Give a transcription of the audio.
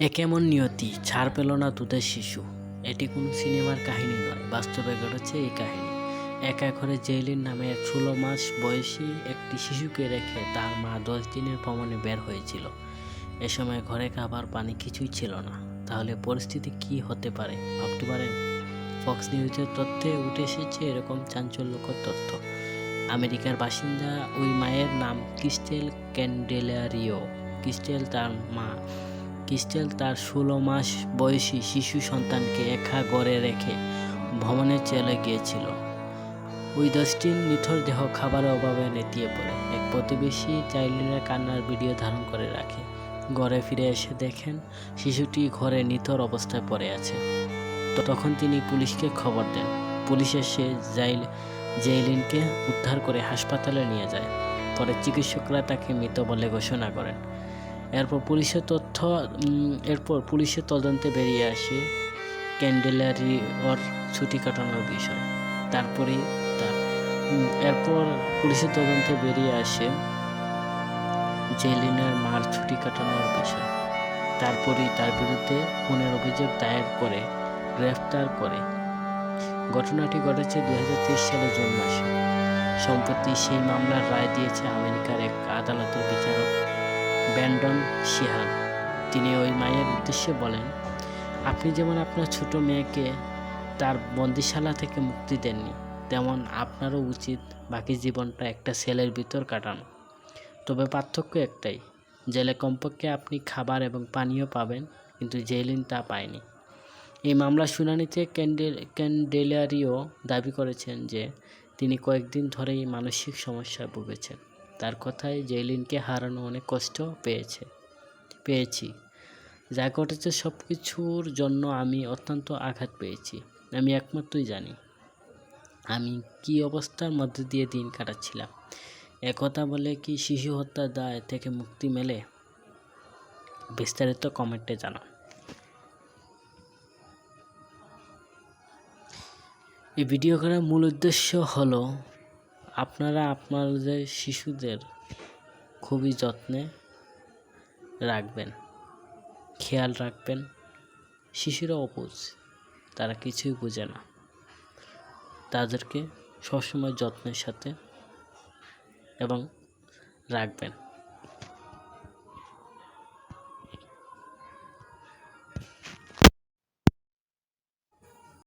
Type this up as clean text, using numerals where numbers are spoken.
এ কেমন নিয়তি, ছাড় পেল না দুধের শিশু। এটি কোনো সিনেমার কাহিনী নয়, বাস্তবে ঘটেছে এই কাহিনী। একা ঘরে জেইলিন নামে 16 মাস বয়সী একটি শিশুকে রেখে তার মা 10 দিনের ভ্রমণে বের হয়েছিল। এ সময় ঘরে খাবার পানি কিছুই ছিল না। তাহলে পরিস্থিতি কি হতে পারে ভাবতে পারেন? ফক্স নিউজের তথ্যে উঠে এসেছে এরকম চাঞ্চল্যকর তথ্য। আমেরিকার বাসিন্দা ওই মায়ের নাম ক্রিস্টেল ক্যান্ডেলারিও। ক্রিস্টেল তার 16 মাস বয়সী শিশু সন্তানকে একা ঘরে রেখে ভ্রমণে চলে গিয়েছিল। ওই 10 দিন নিথর দেহ খাবারের অভাবে নেতিয়ে পড়ে। এক প্রতিবেশী জাইলিনের কান্নার ভিডিও ধারণ করে রাখে। ঘরে ফিরে এসে দেখেন শিশুটি ঘরে নিথর অবস্থায় পড়ে আছে। তখন তিনি পুলিশকে খবর দেন। পুলিশ এসে জেইলিনকে উদ্ধার করে হাসপাতালে নিয়ে যায়। পরে চিকিৎসকরা তাকে মৃত বলে ঘোষণা করেন। এরপর পুলিশের তদন্তে বেরিয়ে আসে ক্যান্ডেলারিওর ছুটি কাটানোর বিষয়। এরপর পুলিশের তদন্তে বেরিয়ে আসে জেইলিনের মার ছুটি কাটানোর বিষয়। তারপরই তার বিরুদ্ধে খুনের অভিযোগ দায়ের করে গ্রেফতার করে। ঘটনাটি ঘটেছে 2023 সালের জুন মাসে। সম্প্রতি সেই মামলার রায় দিয়েছে আমেরিকার এক আদালতের বিচারক ব্র্যান্ডন শিহান। তিনি ওই মায়ের উদ্দেশ্যে বলেন, আপনি যেমন আপনার ছোট মেয়েকে তার বন্দিশালা থেকে মুক্তি দেননি, তেমন আপনারও উচিত বাকি জীবনটা একটা সেলের ভিতর কাটানো। তবে পার্থক্য একটাই, জেলে কমপক্ষে আপনি খাবার এবং পানীয় পাবেন, কিন্তু জেইলিন তা পায়নি। এই মামলার শুনানিতে ক্যান্ডেলারিও দাবি করেছেন যে তিনি কয়েকদিন ধরেই মানসিক সমস্যায় ভুগেছেন। তার কথায়, জেইলিনকে হারানো অনেক কষ্ট পেয়েছি। যা ঘটেছে সব কিছুর জন্য আমি অত্যন্ত আঘাত পেয়েছি। আমি একমাত্রই জানি আমি কি অবস্থার মধ্যে দিয়ে দিন কাটাচ্ছিলাম। একথা বলে কি শিশু হত্যার দায় থেকে মুক্তি মেলে? বিস্তারিত কমেন্টে জানান। এই ভিডিও করার মূল উদ্দেশ্য হলো আপনারা আপনাদের শিশুদের খুবই যত্নে রাখবেন, খেয়াল রাখবেন। শিশুরা অবুঝ, তারা কিছুই বোঝে না। তাদেরকে সবসময় যত্নের সাথে এবং রাখবেন।